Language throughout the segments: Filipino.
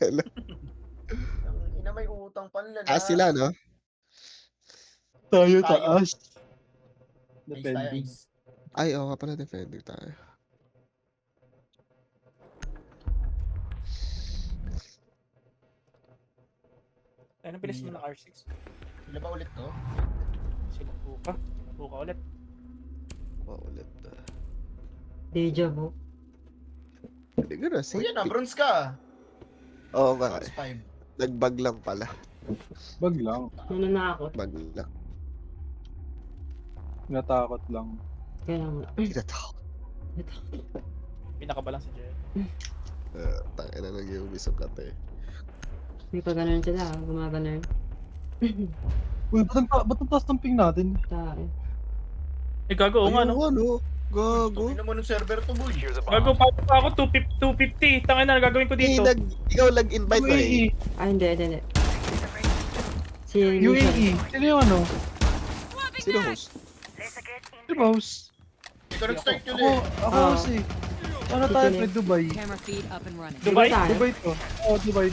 Ang ina may utang panlala. Sila, no? Tayo Tayo. taas. Ice tayo, Depending. ice. Ay, oo nga pala, defending tayo. Ano bilis mo ng R6? Sila ba ulit to? Sila buka. Buka ulit. Ulit. Deja vu. Hindi ka na, Uy, yan bronze ka. Oo nga. Bronze 5. Nagbag lang pala. Bag lang. Ano na ako? Bag lang. Natakot lang. Kaya nga. Tinatakot. Pinakaba lang si Jerry. Tangina na nag-iumisap ka to eh. May pag-ganon sila, gumaganon. Uy, ba't ang taas ng ping natin? Tayo. Eh gago, oo nga no. Ano? Gago. Tingnan mo ng server to, boy. Gago pa ako 250. Tangin na gagawin ko dito. Ikaw nag-invite ba eh? UAE. Ah, hindi. Si UAE. Sino yung ano? Sino host? Di ba host? Ikaw nag-start yun Ako, eh. ako host eh. Ano tayo pre? Dubai. Camera feed up and running. Dubai? Dubai to. Oh, Dubai.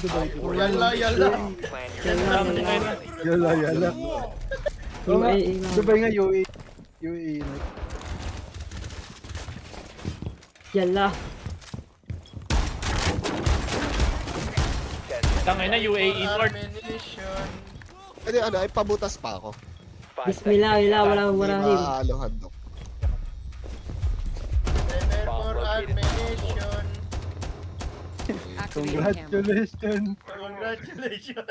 Yala. Yala. Oo nga, UAE nga. Dubai nga UAE. UAE. Yala. Tangin na UAE North. Ammunition. Ano, ay pabutas pa ako. Bismillah, wala Hindi him. maaalohan no. Prepare for ammunition. Activating camera. Congratulations. Congratulations.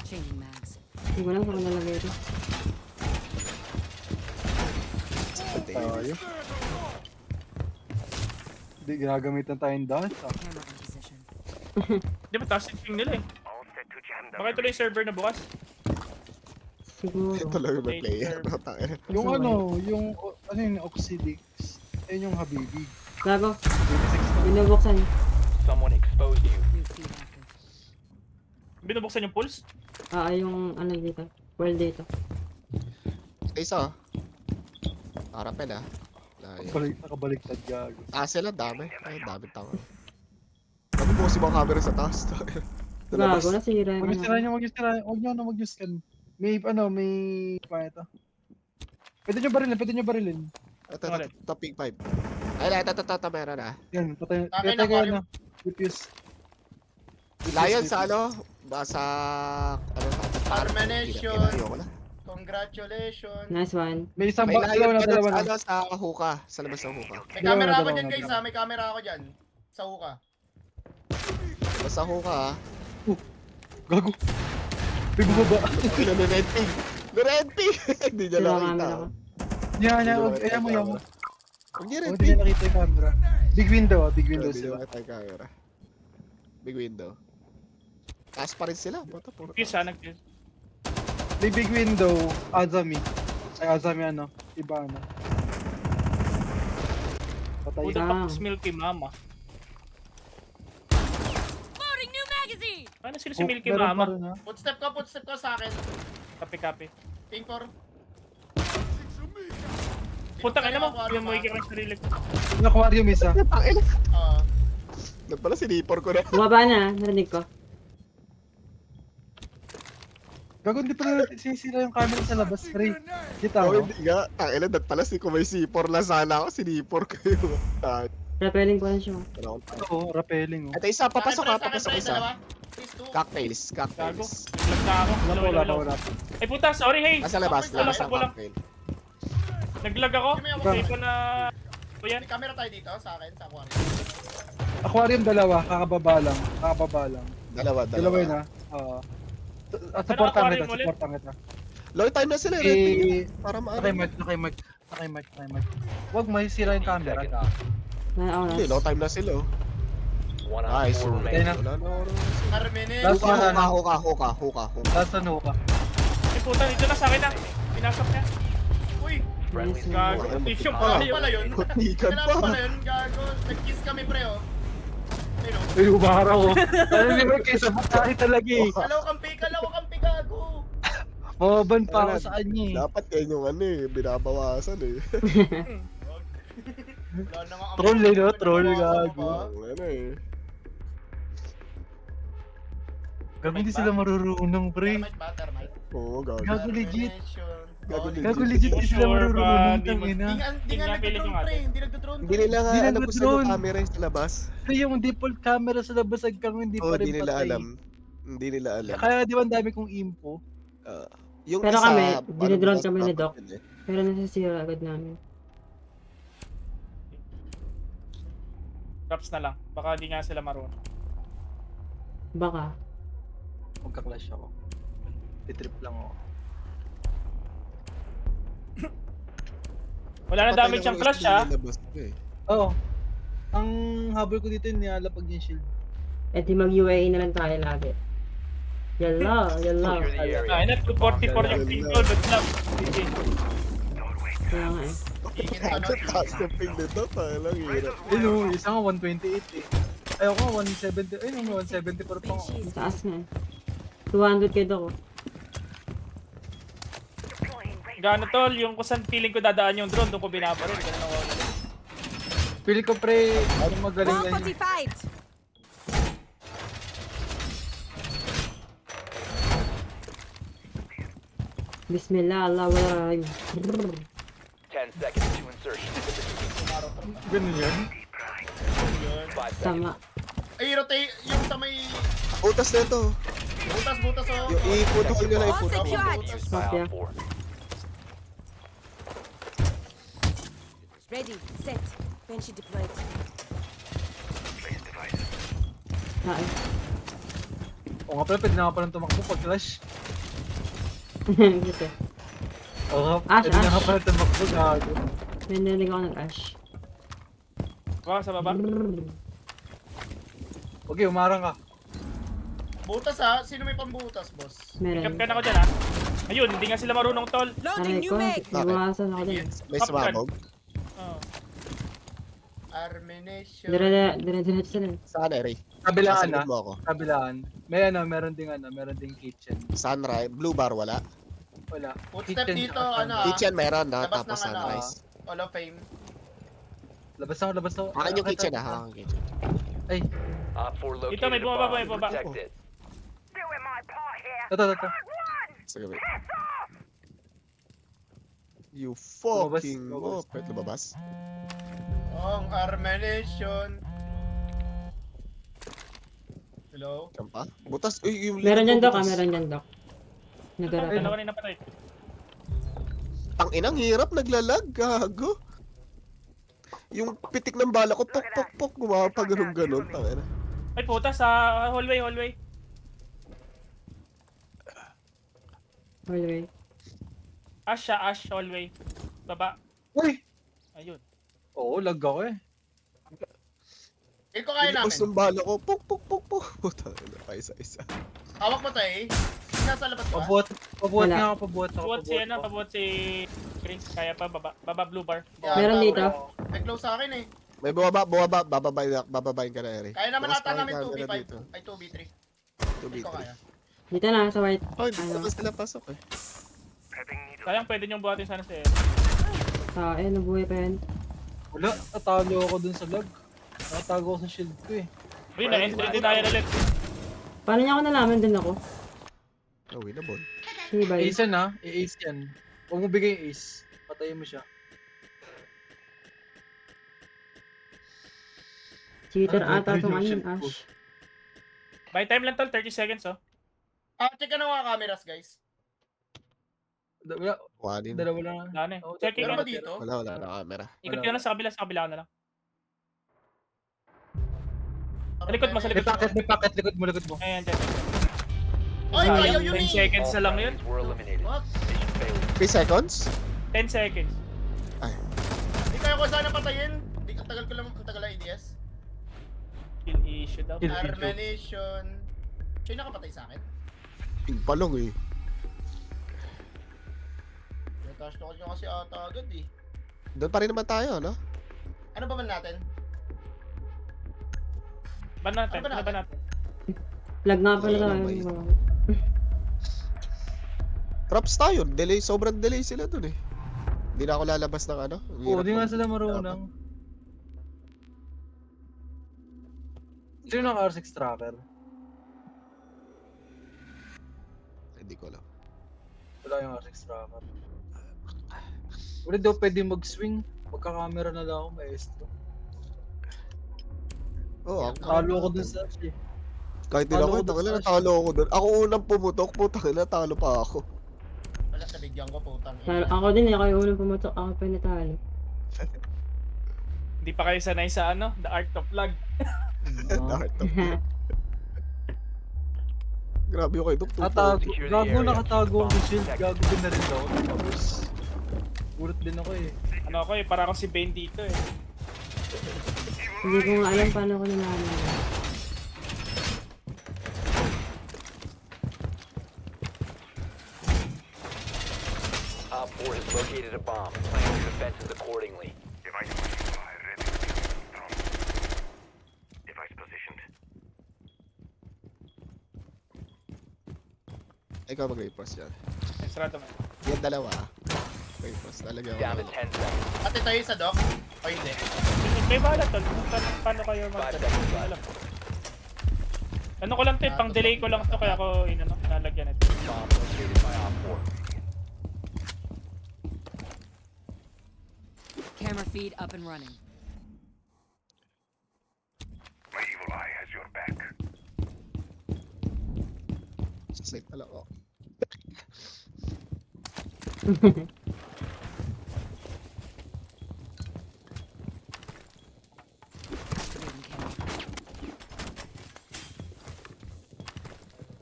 Changing mags. Hindi ko lang kung nalagay ito. Tayo. Hindi, ginagamitan tayong dance ah. Camera in position. Di ba taas yung ping nila eh. Bakit tuloy yung server na bukas? Siguro. Ito lang yung may player. No, tangina. Yung ano, ano yun, Oxidix. Ayun yung Habibi. Gago. Binubuksan. New feed active. Binubuksan yung pulse? Yung ano dito. World dito. Isa. Harapin ah. Nakabaliktad gago. Sila, dami. Ay, dami tanga. Sabi mo si mga camera sa taas. Gago, nasira yung Huwag nyo scan. May paano ito? Pwede nyo barilin. Ito, ping 5. Ay, ito, meron ah. Yan, patay Akin kayo aquarium. na. Defuse. Lion sa ano? Sa Ammunition. Ayoko na. Congratulations. Nice one. May isang May lion na ka dalawa sa na. ano, sa hookah. Sa labas ng hookah. May camera ako Dalawa dyan, na, guys, dalawa. ha? May camera ako dyan. Sa uka. Basta hookah ah. Gago. May bumaba. Nurenti! Nurenti! Hindi niya Sira nakita. camera ko. Yan, Hindi mo. niya Huwag Oh, niya hindi niya nakita yung camera. Big window Hindi niya sila. nakita yung camera. Big window. Taas pa rin sila. Bata, puro Fuse ha, nag-fuse. May big window, Azami. Ay, Azami ano? Iba ano? Patay. Puta Ah. pa Milky Mama. Loading new magazine! Ano sila si Milky Meron pa Mama? rin, ha? Footstep ka sa akin. Kape. Ping 4. Putang ina mo, yung mo ikirang sarili ko. Yung aquarium isa. Nagpala sinipor ko na. Bumaba na, narinig ko. Gago, hindi pa na sinisira yung camera sa labas, pre. Kita Oh, mo? hindi nga. Tangina, nagpala si kung may sipor lang sana ako. Sinipor ko yung... Rappelling ko na siya. Oo, rappelling oh. Ito isa, papasok ka. Papasok isa. Please, 2. Cocktails. Gago. Cocktails. Naglag na ako. Wala. Ay puta, sorry hey. Nasa labas. Labas ang Wala. cocktail. Naglag ako. Hindi ko na... O yan. May camera tayo dito sa akin, sa aquarium. Aquarium dalawa, kakababa lang. Dalawa yun ha. At supportan aquarium ulit? kita. Long time na sila. Para maano. Naka-mic. Huwag masisira yung camera. Hindi, long time na sila. Nice. Kaya na. Wala na ako. Last one na. Hookah. Last ano ka? Ay puta, dito na sa akin na. Pinasok niya. Uy! Nice Gago. one. Tissue Kailangan pa pala yun. Putikan Kailangan pa. pala yun, gago. Nag-kiss kami, pre, oh. Ayun, oh. Uy, umara ko. Ano ni Mark, sa butahe talaga eh. Kalaw kampi, gago. Mababan pa ako sa kanya eh. Dapat yan yung ano eh. Binabawasan eh. Wala na nga ang- Troll eh, no? Troll, Wala na nga gago. ang- Ano eh. Gago hindi sila marurunong, pre. Termite ba? Termite? Oo, gago. Gago legit. Termination. Gago Oh, legit. Gago legit hindi sila Sure ba? marurunong, Di mo- tangina. Di nga Pilit yung nagdodrone pre, atin. hindi nagdodrone. Hindi nila nga Hindi alam kung saan yung nag-drone. camera yung sa labas. Pre, yung default camera sa labas hanggang hindi Oo, pa rin hindi nila patay. alam. Hindi nila alam. Kaya di ba ang dami kong info? Yung Pero isa, kami, ano, dinidrone mas kami ni Doc. dapat yun eh. Pero nasisira agad namin. Drops na lang. Baka di nga sila marunong. Baka. Magka-clash ako. Titrip lang ako. Wala na Patay damage lang ang yung clash isa, ha. nilabas ko eh. Oo. Ang habol ko dito yung nilalapag yung shield. Eh di mag-UAE na lang tayo lagi. Yalla, yalla. Secure the area. Ay, na 244 yung ping goal. Good luck. GG. Kaya nga eh. Tingin ano. Taas ng ping nito, palang hirap. Ayun o, isa nga 128 eh. Ayoko nga 170, ayun nga 174 pa ako. Ang taas nga eh. 200 kayo ko. Gano tol, yung kung saan feeling ko dadaan yung drone, doon ko binabaril. Ganun ako. Pili ko pre, ano magaling na yun. fight! Bismillah, Allah, wala. 10 seconds to insertion. Ganun yan. 5 seconds. Tama. Ay, rotate yung sa may Utas na ito. butas oh. Yung iputol nila, iputol. Use Copy. file 4. Ready, set. Banshee deployed. Ay. O nga pala, pwede na nga palang tumakbo pag clash. Gitu. O nga, Ash, pwede na nga Ash. pala tumakbo, gago. May narinig ako ng ash. Baka sa baba. Okay, umarang ka. Butas ha, sino may pambutas, boss? Meron. Kapkan ako dyan ha. Ayun, hindi nga sila marunong tol. Loading Aray new ko, mag. iwasan ako din. May sumabog. Oh. Armination. Dire-diretso sila. Saan eh, Ray? Kabilaan na. Sasagot mo ako. Kabilaan. May meron ding kitchen. Sunrise. Blue bar, wala. Wala. Footstep Kitchen dito, tsaka ano Kitchen meron na, Labas tapos ng ano, sunrise. Hall of Fame. Labas na. Akin yung kitchen ah, akin yung kitchen. Ay, Op 4 located Dito, may a bumaba, bomb. may bumaba. Protect it. ito. Sige, wait. You Lumabas, fucking lumabas. moped. Lumabas? Ang Armination. Hello? Diyan pa? Butas. Uy, yung Meron dyan, Doc. butas. Meron dyan, Doc. Nagarapan. Dalawa na napatay. Ang inang hirap, naglalag. Gago. Yung pitik ng bala ko, pok. Gumapag ganun. Tangina. Ay puta, sa hallway. Hallway. Ash siya, Ash, hallway. Baba. uy! Ayun. Oo, lag ako eh. Kill ko kaya Nilabas namin. ng bala ko, pok. Puta, pa isa-isa. Hawak mo to eh. Nasa labas ba? Pabuhat Wala. nga ako, pabuhat ako. Pabuhat si Chris. Kaya pa, baba blue bar. Yeah, Meron tama. dito. May close sa akin eh. May bababayin ka na, Eri. Kaya naman Bukas ata namin pa yung camera 2v5. dito. Ay 2v3. 2v3. Hindi ko kaya. Dito na, sa white. Oh, hindi Ano? naman sila pasok eh. Sayang pwede niyong buhatin sana si Sa nabuhay pa yan. Wala, natalo ako dun sa lag. Nakatago ako sa shield ko eh. Ayun, na-entry denial ulit. Paano niya ako nalaman din ako? Oh, winnable. Sige ba? Ace yan ha, i-ace yan. Huwag mo bigay yung ace. Patayin mo siya. Cheater Ano, ata itong ano shield yun, ko. Ash. By time lang tol, 30 seconds oh. Check ka na mga cameras guys. Wala, Wanin. dalawa lang. Wala na eh. Oo, Checking Meron na. ba dito? Wala na camera. Ikot ka na sa kabila na lang. Sa likod mo, sa May likod mo. packet, likod mo. Ayan, dyan. Oy, Sayang, ayaw yun 10 eh. seconds na lang yun. Friendlies were eliminated. What? Mission failed. 3 seconds? 10 seconds. Hindi kaya ko sana patayin. Hindi, ang tagal lang ADS. Kill issue daw. Kill. Armination. Siya yung nakapatay sa akin. Ping palong eh. Touch to nyo kasi ata agad eh. Doon pa rin naman tayo, no? Ano ba man natin? Ban natin, Ano ba ano ba natin? Lag nga pala tayo. May- Traps tayo. Delay, sobrang delay sila dun eh. Hindi na ako lalabas ng ano. Ang Oo, hirap di nga mag- sila marunong. Sino ng R6 tracker? Hindi ko alam. Wala yung RX tracker. Wala daw pwede mag-swing. Magka-camera na lang ako, maestro. Oo, Talo ako dun sa eh. kahit din ako, Talo ko dun sa natalo ako doon. Ako unang pumutok, putang ina, talo pa ako. Wala, nabigyan ko putang. Ako din eh, ako yung unang pumutok, ako pa natalo. Hindi pa kayo sanay sa ano, the art of lag. Heart of God. Grabe yung kay Dok. Natago. Secure the Gago, area. nakatago ako sa shield. Protect. Gago din na rin ako. Tapos, ulit din ako eh. Ano ako eh, para ako si Ben dito eh. Hindi ko nga alam paano ko nanalo. Op 4 has located a bomb. Plan your defenses accordingly. Ikaw mag-repros yan. Esrado mo. Yan dalawa. Repros talaga Down to ako. 10 seconds. Ate tayo sa doc? O hindi? May bala tol, paano kayo mag- 5 seconds left. alam. Ano ko lang to eh, pang delay ko lang to kaya ako inano, nalagyan ito. Bomb located by Op 4. Camera feed up and running. Sa site na lang ako.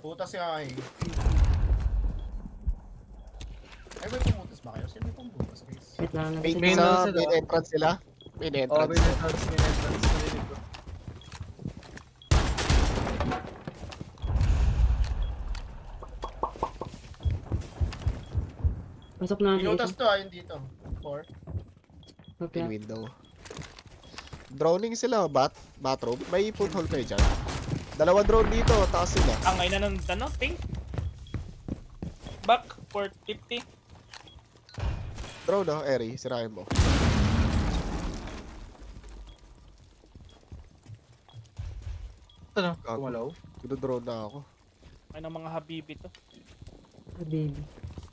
Putas nga eh. Ay, may pumutas ba kayo? Sino may pumutas, guys? Wait lang, Main, Main nag-check na sa sila. main entrance sila. Main Oh, entrance. may entrance, may entrance. Narinig ko. Pasok na natin Pinutas isa. to yung dito. 4. Okay. In window. Droning sila, bathroom. May foothold kayo dyan. Dalawa drone dito, taas sila. Ang ina ng ano, ping. Back, 450. Drone no, Eri, sirahin mo. Ano? Gago. Kumalaw? Drone na ako. Ay ng mga habibi to. Ah, baby.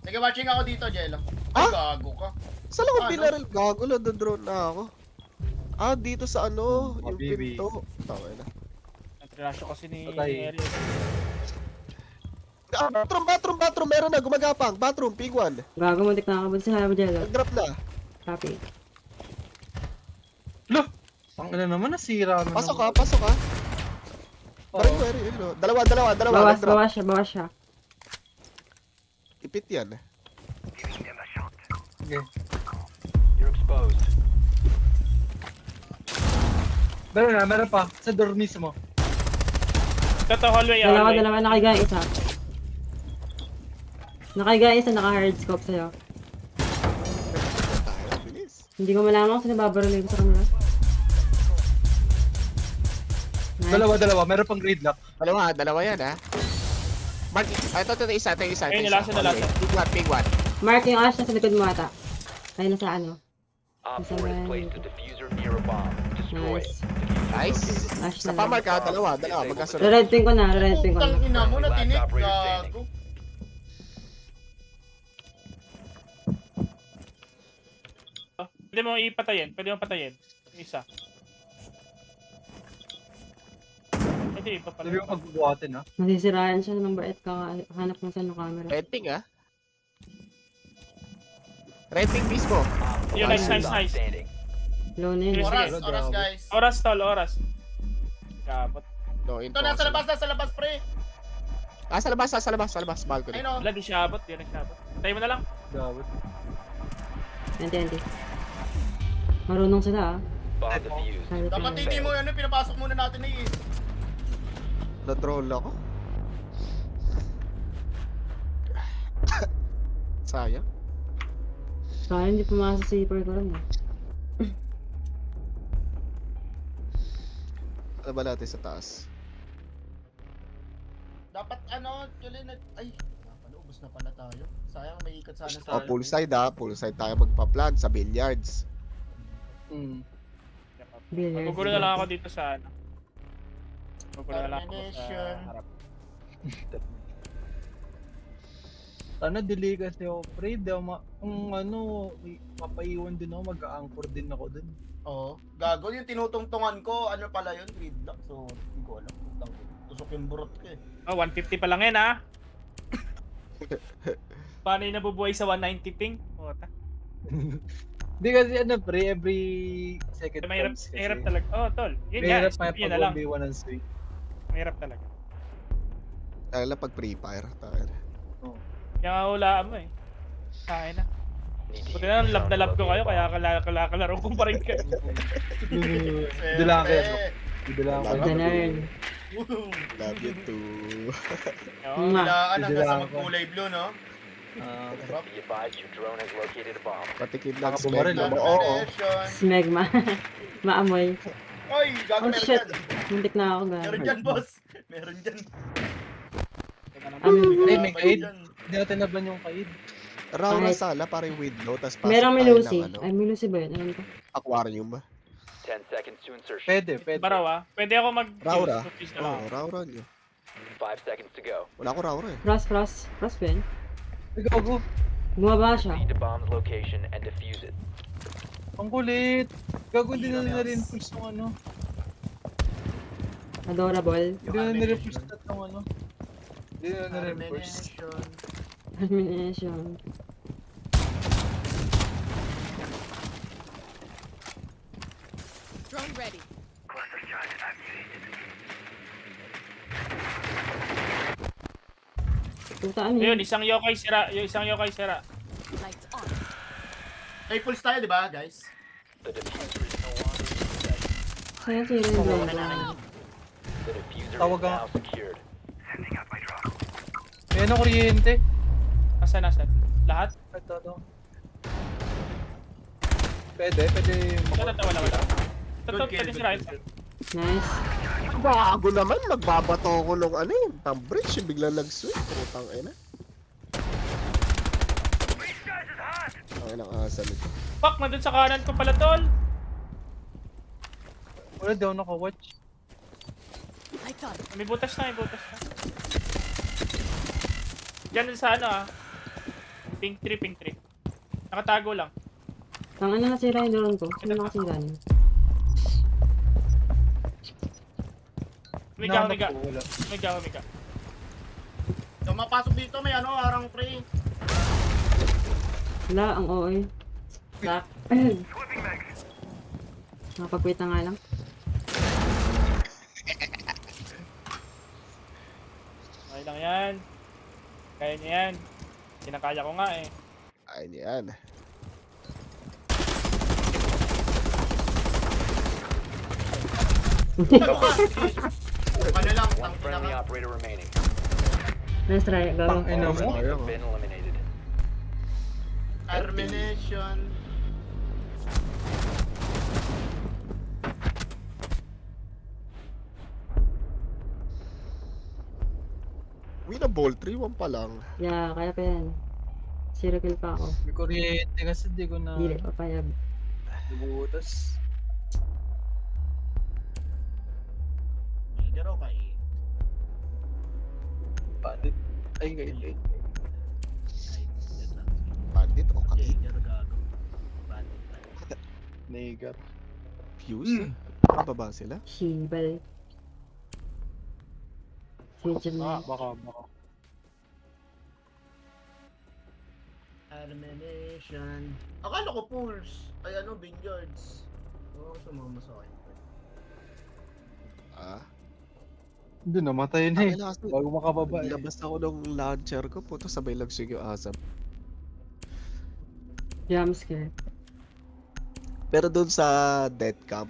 Sige, watching ako dito, Jello. Ay, gago ka. Saan ako Ano? pinaril? Gago lang, drone na ako. Ah, dito sa ano, Oh, yung baby. pinto. Tama na. Natrasyo kasi ni Patay. Ariel. Ah, bathroom, meron na, gumagapang. Bathroom, ping 1. Gago, muntik na ako. Buti sa mo dyan. Nag-drop na. Copy. Lo! Ang ina naman, nasira mo Pasok naman. ka, pasok ka. Oo. Baril, Eri, yun, no. Dalawa, Bawas, nag-drop. bawas siya, bawas siya. Ipit yan. Okay. You're exposed. Meron pa. Sa door mismo. Ito hallway, Dalawa, hallway. dalawa, nakahiga yung isa. Nakahiga yung isa, naka-hard scope sa'yo. Tayo, bilis. Hindi ko malaman kung sino babarulay ko sa kanila. Nice. Dalawa. Meron pang grade lock. Dalawa yan, ha. Mark, ito, isa. Ayun, nalasa. Ping 1. Mark yung Ash na sa likod mo ata. Ay, nasa ano. Op Isa 4 has ba- placed a diffuser near a bomb. Destroy it. Nice. Nice. Ash Sa na pa, lang. Mark, ha. Dalawa, magkasunod. Red ping ko na, red ping ko Putang na. ina mo, natinig. Last operator standing. Gago. Pwede mo ipatayin, pwede mo patayin. Yung isa. Pwede ipa pala. Sabi ko magbubuhatin ha. Masisiraan siya ng bait ka. Hanap mo sa ano camera. Red ping, ha. Red ping mismo. Yun, nice. Standing. Low na yun. Sige. Oras, guys. Oras tol, oras. Kabot. No, Ito, nasa labas, pre. Sa labas. Mahal ko Ay, din. no. Wala, di siya abot, di siya abot. Tayo mo na lang. Gawit. Ente. Marunong sila ah. Bomb defused. Sabi ko Dapat na. hindi mo ano, pinapasok muna natin eh. Na-troll ako. Sayang. Sayang hindi pumasok sa zipper ko lang eh. Ano ba natin sa taas? Dapat ano, actually, ay, ubos na pala tayo. Sayang, may ikot sana sa... Oh, poolside, ha. Poolside tayo magpa-plan sa billiards. Billiards. Magugulo na lang ako dito sa ano. Magugulo na lang ako sa Termination. harap. Sana delay kasi ako, pre. Di ako kung ano, mapaiwan din ako, mag-a-anchor din ako dun. Oo. Gago yung tinutungtungan ko, ano pala yun, gridlock. So, hindi ko alam. Tusok yung burot ko eh. Oh, 150 pa lang yan ah. Paano yung nabubuhay sa 190 ping? Puta. Hindi kasi ano, pre, every second Mahirap, times kasi. mahirap talaga. Oh, tol. Yun Mahirap nga, pa yun na lang. pag 1v1 ang swing. Mahirap talaga. Lalo pag Free Fire. Tayo. Kaya nga hulaan mo eh. Kain na. Need to Buti use na the love na drone love ko kayo, located kaya kalaro ko pa rin kayo. Hindi lang kayo, no? Hindi lang kayo. Ganun. Love you too. Oo. Kailangan hanggang sa Bidala ako. magkulay blue, no? Ah, bomb. Be advised your drone has located a bomb. Patikin lang Baka bumaril, spell. no? Oo. Termination. Smegma. Maamoy. Oy, gago Oh meron shit. dyan. Muntik na ako Meron gano'n. dyan, boss. Meron dyan. Ay, may Meron kaid. dyan. Hindi natin naban yung kaid. Raura Kahit- sala para yung window. Tapos pasok Merong tayo Milusi. ng ano, Ay, Milusi ba yun? Ano to? aquarium ba? 10 seconds to insertion. Pwede, pwede. Baraw ah. Pwede ako mag Raura? Focus na lang. Oo, Raura nyo. 5 seconds to go. Wala ko Raura eh. Frost ba yun? Ay, gago. Bumaba siya. Proceed to bomb's location and defuse it. Ang kulit. Gago, hindi na Hirap. na-reinforce yung ano. Adorable. Hindi na na-reinforce yung ano. Hindi na na-reinforce. Termination. Termination. Drone ready. Puta ano Ayun, yun? isang yokai sira. Yung isang yokai sira. Lights on. May pulse tayo, di ba, guys? The diffuser is no longer in possession. Saan si Ren The diffuser Tawag is ang- now secured. May ano, kuryente. Nasaan? Lahat? Ito, ito. Pwede Wala, wala. Totoo, Good kill, pwede good sira. kill. Nice. Bago naman, magbabato ko nung ano yun. Pang-bridge, bigla nag-swing. Putang ina. Ang inang asa nito. Fuck, nandun sa kanan ko pala, tol. Wala, di ako naka-watch. Lights on. May butas na. Diyan sa ano ah. Pink 3. Nakatago lang. Tang ano nasira yung drone ko? Sino nakasira niya? Umiga. Nahanap ko, wala. Umiga. So, mapasok dito, may ano, arang pre. Wala, ang OA. Stack. Nakapag-wait na nga lang. Okay lang yan. Kaya niya yan. Kinakaya ko nga eh. Ayun yan. Ano ka? Ano lang, One tangina friendly ka. operator remaining. Nice try, go. Tang ina mo. Friendly have been eliminated. Termination. Winnable 3-1 pa lang. Yeah, kaya pa yan. Zero kill pa ako. May kuryente kasi di ko na Hindi, papayag. nabutas. Major o kay? Bandit. Ay, kaid. Bandit o kaki. Major gago. Bandit tayo. Negar. Fuse? Pababa sila? Shibal. Future na. Baka. Termination. Akala ko pools. Ay ano, vineyards. Oo, sumama sa akin. Ah? Hindi, namatay na eh. Ang last Bago makababa eh. Labas ako ng launcher ko. Puto sabay lagsig yung asap. Jumpscare. Pero doon sa dead cam,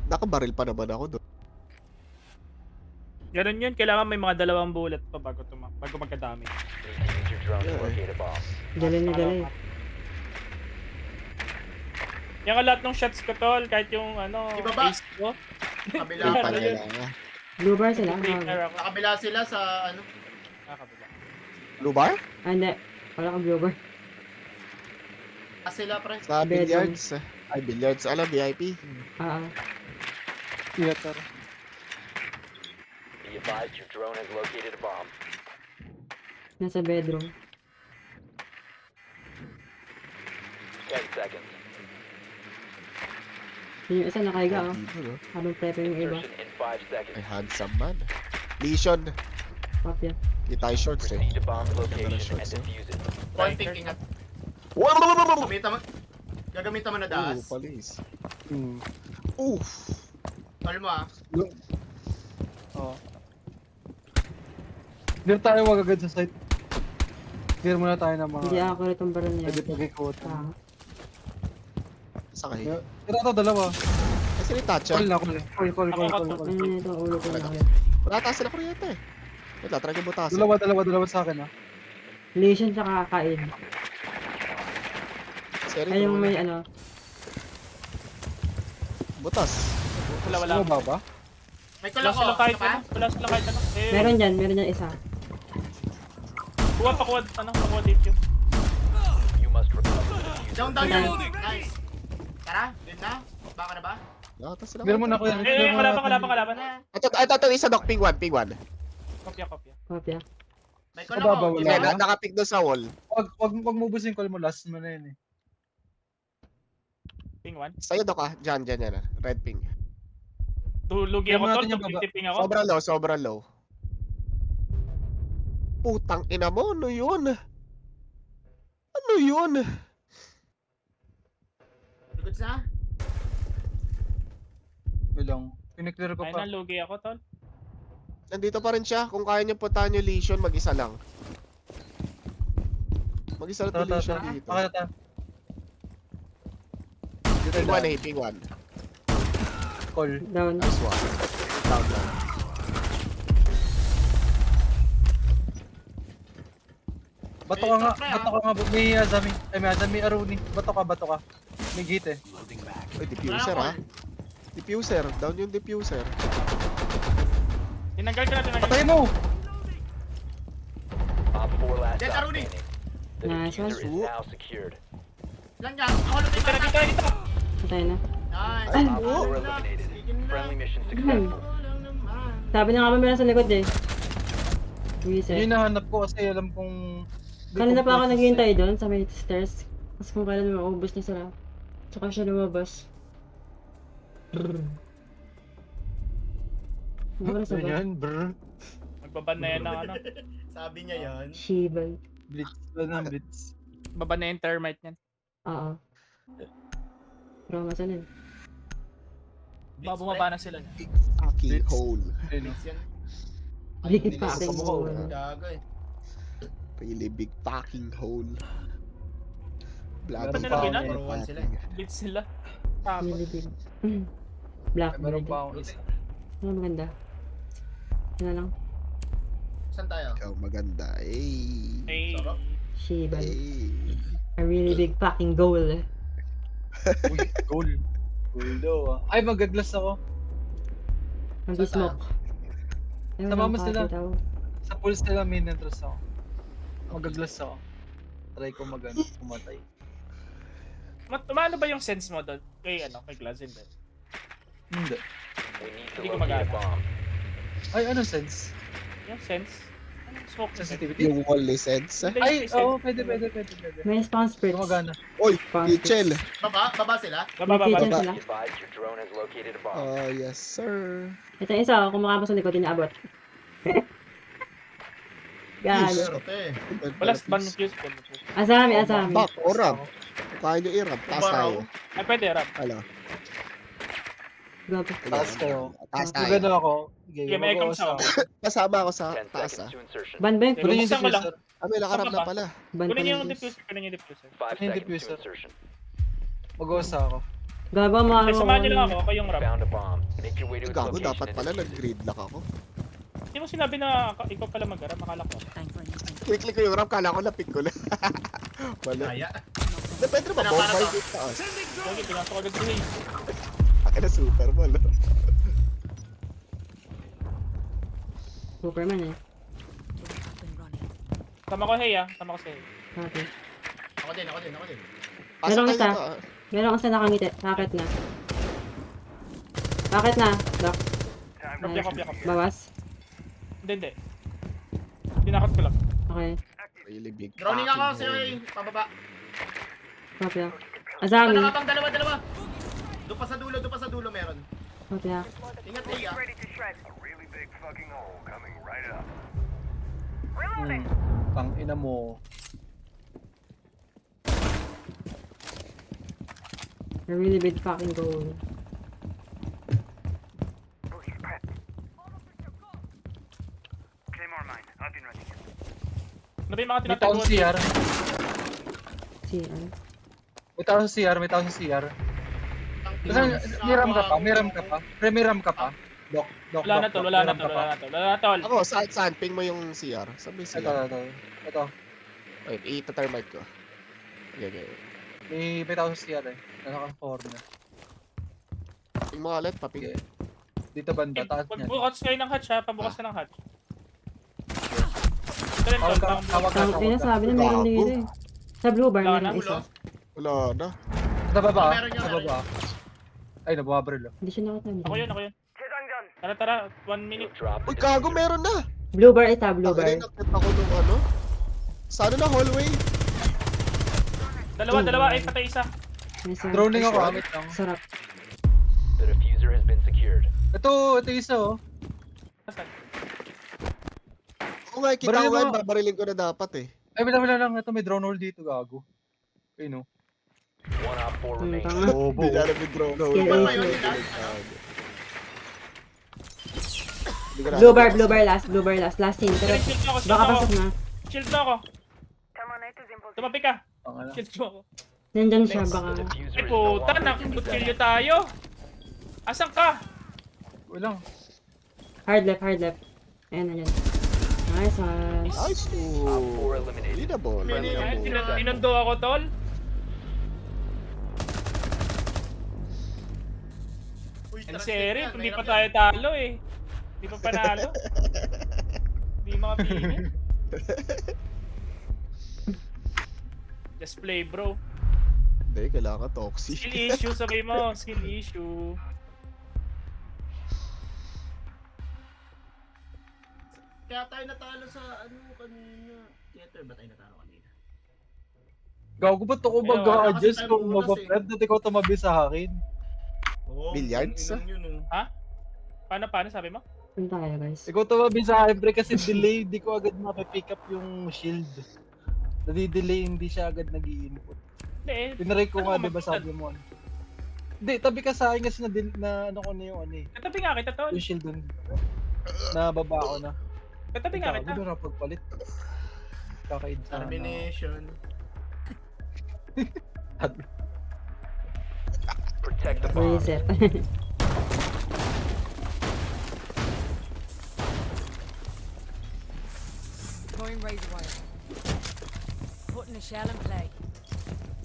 nakabaril pa naman ako doon. Ganun yun. Kailangan may mga 2 bullet pa bago magkadami. Need to use your drone to Yeah. locate a bomb. Dali na dali. Yan ka lahat ng shots ko, tol. Kahit yung ano, Ibaba. ace ko. Kabila Wala pa na rin. Kailangan. Blue bar sila. Free Ah, fire ako. Nakabila sila sa ano. Kabila. Blue bar? hindi. Wala ka blue bar. Sila pre. Sa Bedroom. billiards. Ay, billiards. Alam, VIP. Ah, Theater. Be advised your drone has located a bomb. nasa bedroom. 10 seconds. Yung isa nakahiga, oh. Dito, no? Habang prepper yung iba. Insertion in 5 seconds. Ay, handsome man. Lesion. Kopya. Di tayo shorts eh. Proceed to bomb's Ganda ng location and shorts, eh. defuse it. Konting ingat. Wow! Gagamitan mo na Oh, daas. palis. Oof. Tol mo ah. Oo. Clear tayo wag agad sa site. Clear muna tayo ng mga... Hindi accurate ang baron niya. Pwede pag-ikot. Ah. Sakay. Pero ito, dalawa. Kasi ni Tacha. Call na, call. Call. Ano na ito, ulo ko na. Wala taas sila kuryente eh. Wala, try ko butasin. Dalawa sa akin ha. Lesion sa kakain. Seri Ay, yung ko may muna. ano. Butas. Wala. Ano ba ba? May Wala kulak ko. silang kahit Isa pa? ano. Wala silang kahit ano. Eh, Meron dyan isa. pakuha dito. You must recover the diffuser. Down, down, down. Nice. Tara, yun na. Baka na ba? Wala, taas sila. Clear mo na, kuya. Eh, kalaban. Ito, isa knock, ping 1. Kopya. Kopya. May kulak ko. Wala. Hindi, nakaping doon sa wall. Wag mo busin call mo, last mo na yun eh. Ping 1. Sa'yo, Doc ah. Dyan, yan. Red ping. Lugi ako Tignan tol, natin yung baba. titiping ako. Sobrang low. Putang ina mo, ano yun? Goods na? Bilang. Piniclear ko Ay pa. na, lugi ako tol. Nandito pa rin siya. Kung kaya niyo puntahan yung lesion, mag-isa lang. Mag-isa lang Tara, yung lesion tara. dito. Pakita. Dito Ping 1 eh, ping 1. Call. Down. Nice one. Down. Bato ka nga. May Azami. May Azami Aruni. Bato ka. May gate eh. Uy, diffuser Wala ha. Diffuser. Down yung diffuser. Tinanggal ko na. Patay mo! Op 4 last Dead stop Aruni. standing. The Nice one. diffuser is now secured. Lang yan. Ako lang tayo. Dito. Patay na. Nice. Ay, Op 4 Lang, eliminated. sige na. Friendly mission Ayun. successful. Lang naman. Sabi na nga ba meron sa likod eh. Yun Reset. yung nahanap ko kasi alam kong... Kanina pa ako naghihintay doon sa may stairs. Kasi kung kailan maubos niya sila. Tsaka siya lumabas. Wala sa Yun ba? yan, brr. Magbaban na yan ng ano. Sabi niya yan. Shibal. Blitz. Wala ng blitz. Baban na yung termite niyan. Oo. Pero masan yun? Bumaba na sila. Fucking Blitz. hole. Ayun. Blitz yan. Bigit pa Nasa ating mukha, hole. Gago eh. Really big fucking hole. Bloody Meron pa fucking nila Number one sila eh. Blitz sila. Tapos. Really big. Black. Meron Meron pa akong isa. Ano maganda? Yan na lang. Saan tayo? Ikaw maganda. Eh. Hey. Sarap. Shibal. Eh. A really big fucking goal. Uy, goal. Goal daw ah. Ay, magaglas ako. Mag-smoke. Ayun, Sama mo ang sila. kapit ako. Sa pulse nila main entrance ako. Magaglas ako. Try ko pumatay. Maano ba yung sense mo doon? Kay Glazin ba? Hindi. We need to Hindi ko locate a magana. bomb. Ay, ano sense? Yung sense? Anong smoke sense? Sensitivity? Yung wall sense. Hindi, Ay, yung sense. oo, pwede. May spawn spirits. Gumagana. Oy, Spawn Mitchell. Baba sila. Baba. Kitchen Baba. sila. Be advised your drone has located a bomb. Oh, yes sir. Ito yung isa, kung makabas sa likod, inaabot. Gago. Swerte. Wala, ban yung fuse. Asami. Back or rub. Kung kaya nyo i-rub, taas Baraw. tayo. Ay, pwede, Rab. Ano? Gago. Taas kayo. Taas Kung tayo. gano'n ako, Okay, may icons ako. Kasama ako sa 10 taas seconds ah. to insertion. Ban ba yun? Kunin yung Bubuksan ko lang. diffuser. Ah, may nakarap Saan na ka ba? pala. Ban pa Kunin yung rin. diffuser. Kunin yung diffuser. 5 Yung seconds to diffuser. insertion. Mag-uasa ako. Gago, Ay, mga samahan nyo lang ako. Ako yung Rab. Found a bomb. Make your way to its Gago, location dapat and pala defuse it. nag-gridlock ako. Hindi mo sinabi na ikaw pala mag-Rab. Akala ko. Time for a new thing. Click ko yung rub, kala ko na-pick ko na. Wala. Kaya. Depende ba, Ano, bomb para by to? dito taas. Okay, pinasok agad si Hayes. Akin na super ball. Superman eh. Up and running. Tama ko, Hey, ah. Tama ko si Hey. Okay. Ako din. Pasok Merong kayo isa. dito ah. Meron kasi nakangiti. Bakit na? Bakit na? Doc. Kopya. Bawas? Hindi. Tinakot ko lang. Okay. Really big Droning ako fucking sir. hole. Pababa. Kopya. Asami. Nakapang dalawa. Doon pa sa dulo meron. Kopya. Ingat Tia. Tang ina mo. A really big fucking goal. Ano ba yung mga May tao tinataguan? sa CR. Si ano? May tao sa CR. May tao sa CR. Basta, may ram ka pa. May ram ka pa. Pre, may ram ka pa. Dok. Wala na tol, wala na May ram tol, ka pa. wala na tol. Ako, saan? Ping mo yung CR. Sabi Ito, CR. ito. Wait, ita-termite ko. Okay. May tao sa CR eh. Nasa corner. Ping mo ulit, paping. Okay. Dito banda, taas niyan. Pagbukas kayo ng hatch ha, pabukas ka ng hatch. Ito rin tol, Tawag ka, tawag ka, Tang ina, tawag ka. sabi na meron Gago. dito eh. Sa blue bar Wala meron na, isa. Wala na. Sa baba, Meron yan, sa baba. Ay, nabuhabril oh. Hindi siya nakita. Ako yun. Tara, 1 minute. Drop the Uy, gago, meron na! Blue bar isa, blue bar. Tangina, nakita ko nung ano. Sana na hallway. Dalawa, ay patay isa. May isa. Droning ako, amit lang. Sarap. The diffuser has been secured. Ito isa oh. Nasaan? Oo nga, kita ko Barilin nga, mo. babariling ko na dapat eh. Ay, wala lang. Ito may drone hole dito, gago. Ay no. One op 4 Ang remaining. tanga. Bobo. Hindi na withdraw na. Skill Ba issue. yun, last? Blue bar last. Last scene. Pero Shield mo ako, baka pasok na. Shield mo ako. Tumapi ka. Ang ano. Shield mo ako. Nandyan siya, baka. The diffuser Ay is no puta, longer in nakikutsilyo possession. tayo. Asan ka? Walang. Hard left. Ayan na yan. Nice one. Nice to. Op 4 eliminated. Winnable. Friendly Ay, Winnable. sinundo ako tol. Uy, And translate Sheriff, yan, hindi pa mahirap tayo yan. talo eh. Hindi pa panalo. Hindi makapili. Just play bro. Hindi, kailangan toxic. Skill issue, sabi mo. Skill issue. Kaya tayo natalo sa ano kanina. Theater ba tayo natalo kanina? Gago ba't ako Ayun, mag-a-adjust kasi tayo kung bubunas mabafred? Dati ko tumabi sa akin. Oo, Billiards, ang inang yun, oh. Paano sabi mo? Punta kayo guys. Ikaw tumabi sa akin, pre, kasi delay. Di ko agad mapipick up yung shield. Nadi-delay, hindi siya agad nag-i-input. Hindi eh. Tinry ko nga, Ano diba mo, sabi mo. Hindi, tabi ka sa akin kasi na ano ko na yung ano eh. Katabi nga kita tol. Yung shield dun. Nababa ko na. Katabi nga kita. Gago na pagpalit. Kakaid sa ano. Termination. Protect the bomb. Reset. Deploying razor wire. Putting a shell in play.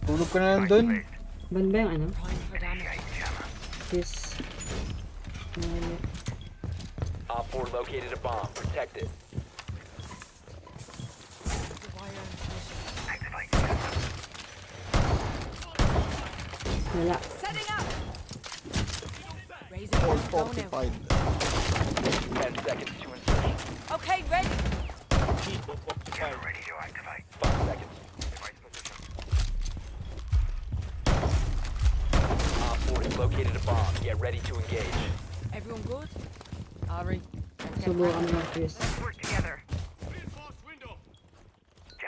Tulog ka na nandun. Ban ba yung ano? Prime for damage. This. Op 4 located a bomb. Protect it. The wire in position. Wala. Setting up! Razor wire thrown out. 10 seconds to insertion. Okay, ready. 5 seconds. Op 4 has located a bomb. Get ready to engage. Everyone good? Ari, let's get Subukan back. mo Chris.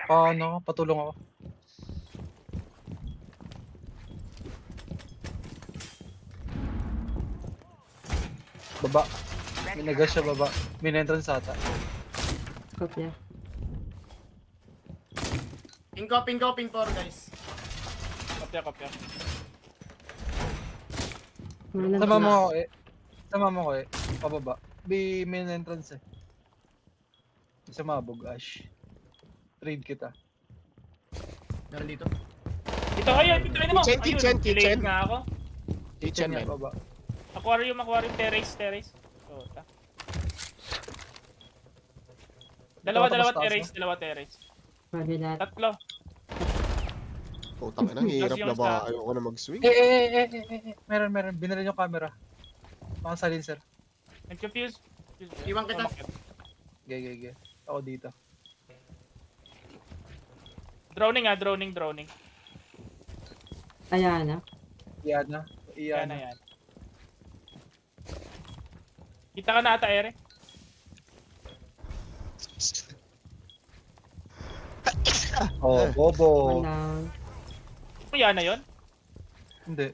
Paano? Patulong ako. Baba. May nagas siya baba. May entrance ata. Kopya. Ping 4 guys. Kopya. Wala Sama mo na. ako eh. Sama mo ko eh. Pababa. May entrance eh. Sumabog, Ash. Trade kita. Meron dito. Ito ayun, mo. Kitchen. Delayed nga ako. Kitchen, Yan, man. baba. Aquarium, terrace. Oh, ta. Dalawa Tapos taas, terrace. Pwede lahat. Tatlo. Putang ina, hirap Yung na ba? sa- Ayoko na mag-swing. Meron. Binili yung camera. Mga silencer. Nag-confuse. Iwan kita. Gege. Ako dito. Droning. Ayana. Iana. Yan na Iana. yan. Kita ka na ata, Ere. Oh, bobo. One down. Yan na yun. Hindi.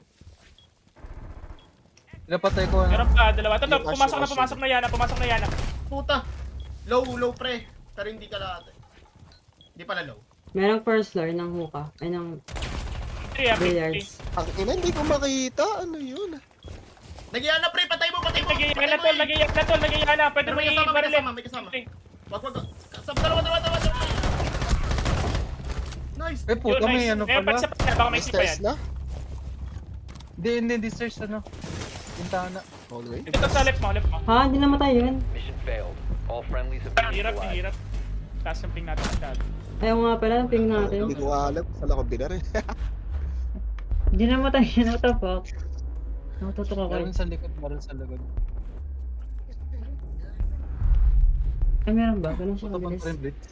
Napatay ko. Meron pa, dalawa. Ito, Yung pumasok na Yana. Puta. Low pre. Pero hindi ka lahat. Hindi pala low. Merong first floor ng hookah. Ay, ng 3 billiards. Ang ina, hindi ko makita. Ano yun? Nagyan na pre, patay mo. Lagyan na tol, lagyan na. Pwede mo May kasama, i-barilin. may kasama. Wag. Dalawa. Nice. Eh, puta, may ano Ngayon, pala. pag baka may sipa Stairs yan. na? Hindi, stairs ano. Bintana. Hallway? Dito sa left mo. Ha? Hindi namatay yun. Mission failed. All friendlies have been Hirap, neutralized. hirap. Taas yung ping natin masyado. Ayaw nga pala, ang ping natin. Hindi ko alam. Saan ako binari? Hindi namatay yun. What the fuck? Nakatutok ako. Meron sa likod. Ay, meron ba? Ganun siya Puta bang mabilis. friend blitz?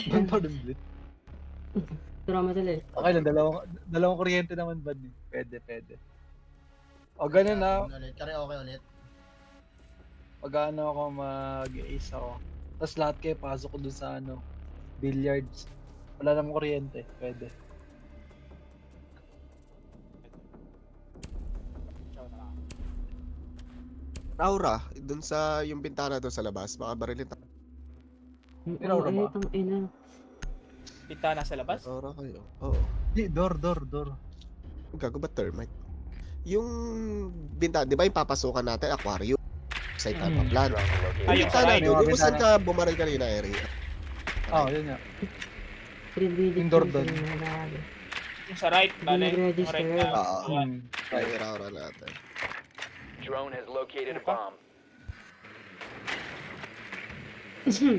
Bang pa rin blitz? Trauma sila eh. Okay lang, dalawang kuryente naman ba eh. Pwede. O ganun na, Karaoke ulit. pag ano ako mag-ace ako. Tapos lahat kayo pasok ko dun sa ano, billiards. Wala namang kuryente, pwede. Aura, dun sa yung bintana doon sa labas, baka barilin tayo. Pero Ay, ba? tang ina. Kita na sa labas. Aura kayo. Oo. Di, door. Gago ba termite? Yung bintana, di ba yung papasukan natin, aquarium? Side tayo pa plan. Drone located. Yung Ayun, bintana sa right. doon, yung Yung saan bintana. ka bumaril kanina, area. Oh, yun nga. Indoor Indoor doon. Yung sa right, bale. Yung right na. Oo. Hmm. Ay, aura natin. Drone has located a bomb.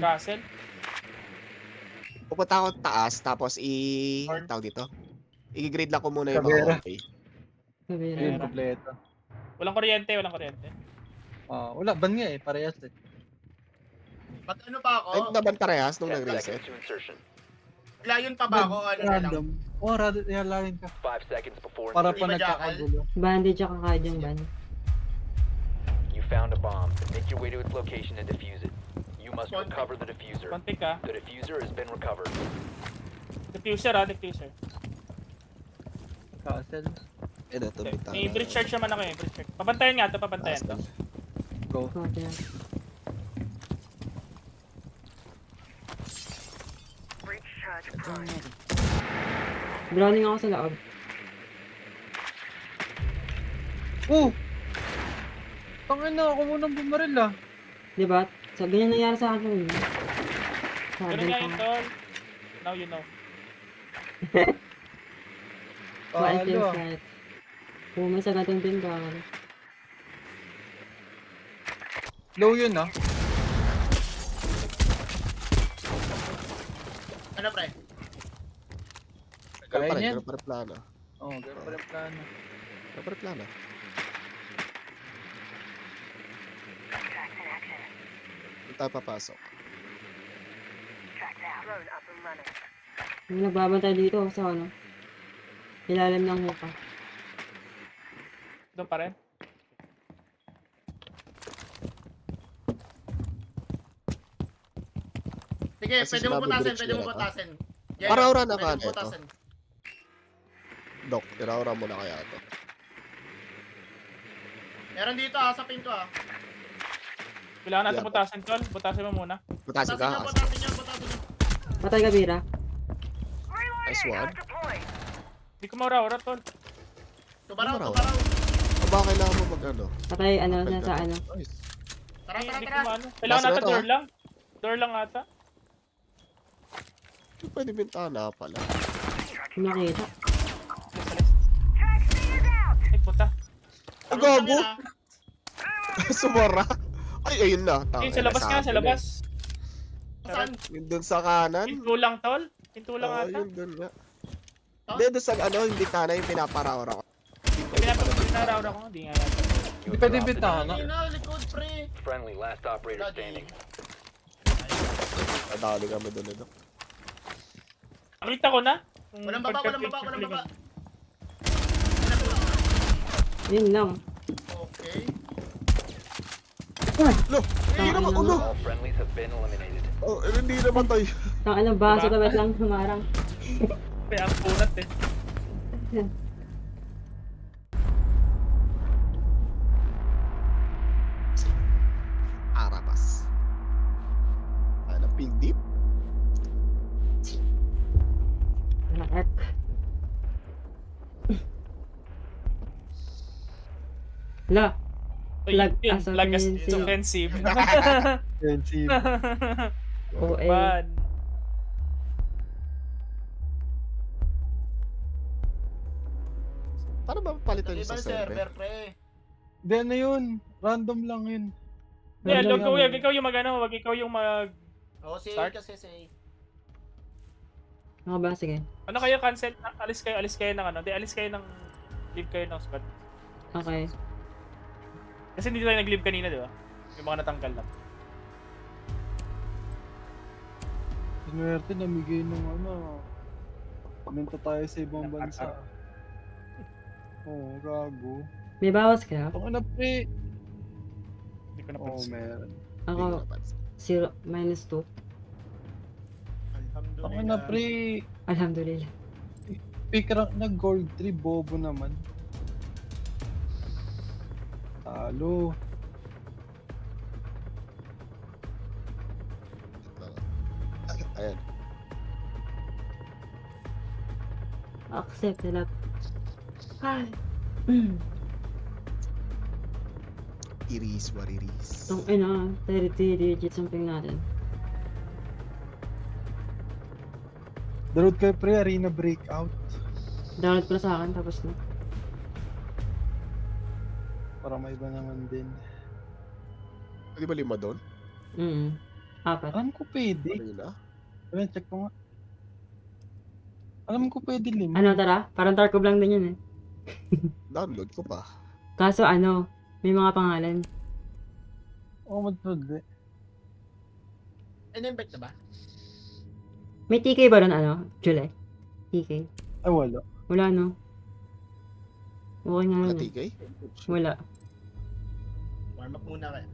Castle. Pupunta ako taas, tapos Horn. tawag dito. I-grade lang ko muna yung Caveira. mga okay. Kabira. Yun, kompleto. Walang kuryente. Wala, ban nga eh, parehas eh. Ba't ano pa ako? Ay, naban parehas nung 10 nag-reset. seconds to insertion. Layon pa ba ako? Ano na lang? Random. Oh, ihalangin ka. 5 seconds before Para Di pa ba nagkakagulo. Bandage ako kahit yung ban. you found a bomb. Make your way to its location and defuse it. You must Konti. recover the diffuser. Konti ka. The diffuser has been recovered. Diffuser. Castle. Eh, ito bintana. May bridge charge naman ako eh. Bridge charge. Pabantayan nga ito, pabantayan to. Go. Okay. Drone ready. Drowning ako sa loob. Oh! Tangin na, ako munang bumaril ah. Diba? So, ganyan nangyari sa akin. Sabi Ganun nga ko. yun, tol. Now you know. What it Palo feels ah. like. Pumasag natin din ba? Low yun ah. Ano pre? Ganun pa rin, Kaya ganun pa rin plano. Oo, ganun pa rin plano. Ganun pa rin plano. Doon tayo papasok. May nagbabantay dito sa ano. Ilalim ng hookah. Doon pa rin. Sige, Kasi pwede mo sinabi putasin, bridge pwede mo nila, putasin. Para ura na pwede ka mo na ito. putasin. Dok, tiraura mo na kaya ito. Meron dito sa pinto Kailangan natin Yeah. butasan, tol. Butasan mo muna. Putasin ka. Putasin niyo. Patay ka, Bira. Nice one. Hindi ko maura-ura, tol. Tubaraw. O baka kailangan mo mag ano? Patay ano na sa ano. Nice. Tara. Hindi ko maano. Kailangan Last natin na to, door lang. Door lang ata. Pwede bintana pala. Nakita. Ay, puta. Ang gago! Sumara! Ay, ayun na. Ayun, sa labas nga, sa labas. Saan? Yung dun sa kanan. Pinto lang, tol. Pinto lang Oo, ata. yun dun nga. Hindi, dun sa ano, yung bintana yung pinaparaura ko. Pinaraura ko. Hindi nga yata. Hindi pwede bintana. Kanina, likod pre. Friendly, last operator standing. Nadali kami dun ito. Nakita ko na. Yung Walang baba. pagka-click sa likod. Yun lang. Okay. Lo, hindi Tang naman, ina ulo. mo. All friendlies have been eliminated. Oh, hindi namatay. Tang anong baso Diba? ka lang humarang. Kaya ang punat eh. Arapas. Ano, pink dip? Naek. La. Uy, Flag yun, as flag as offensive. offensive. Offensive. OA. Man. Paano ba palitan Iba yung sa yung server? server, pre. Hindi, ano yun? Random lang yun. Yeah, Random logo, lang. ikaw yung mag-ano, wag ikaw yung mag... Oo, say Start? kasi say. Ako ba? Sige. Ano kayo, cancel, alis kayo ng ano, di alis kayo ng... Leave kayo ng squad. Okay. Kasi hindi tayo nag-leave kanina, di ba? Yung mga natanggal lang. Sinuwerte, namigay ng ano. Paminta tayo sa ibang bansa. Oo, gago. May bawas ka? Ang ano pre? Hindi ko Oo, napansin. meron. Hindi ko Ako, napansin. 0, -2. Ang ano Alhamdulillah. pre? Alhamdulillah. Pick rank na gold 3, bobo naman. Talo. Ayan. Accept nila. Ay. Iris, what iris. Itong ina, 30 digits ang ping natin. Download kayo pre, Arena Breakout. Download ko na sa akin, tapos na. Para may iba naman din. Di ba 5 doon? 4. Alam ko pwede. Marina? Alam, check ko nga. Alam ko pwede 5. Ano, tara? Parang Tarkov lang din yun eh. Download ko pa. Kaso ano, may mga pangalan. Oo, pwede. In-invite na ba? May TK ba ron ano? July? TK? Ay, wala. Wala no? Okay nga Wala yun eh. TK? Wala. Warm up muna kayo.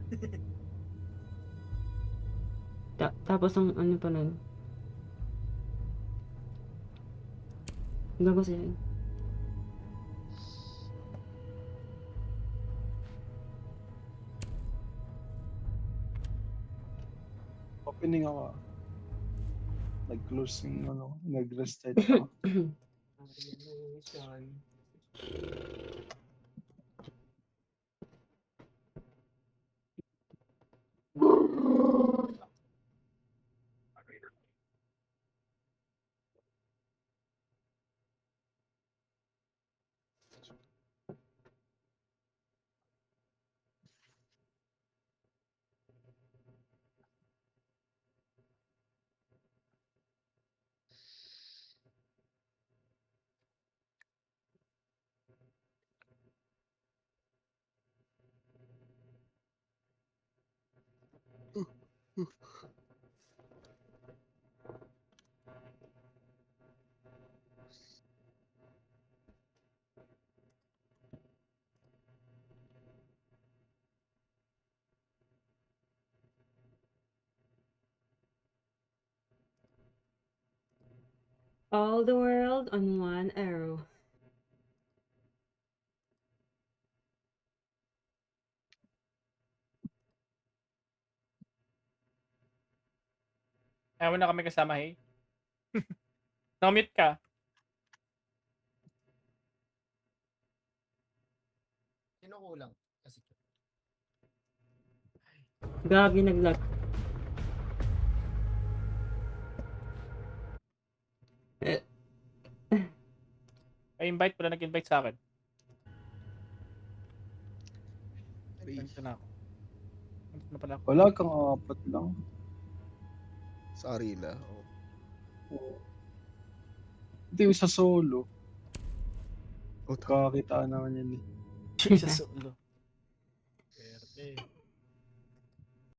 Tapos ang ano pa nun? Gago siya. Opening ako. Nag-close yung ano, nag-restart ako. All the world on one arrow. Ayaw mo na kami kasama, hey. Nakamute ka. Sino kulang? Kasi Gagi nag-lag. Ay, invite, wala nag-invite sa akin. Ari, Nandito na ako. Nandito na pala ako. Wala kang 4 lang. sa arena. Oh. Hindi yung sa solo. Oh, Kakakita naman yan eh. Sa solo. Swerte.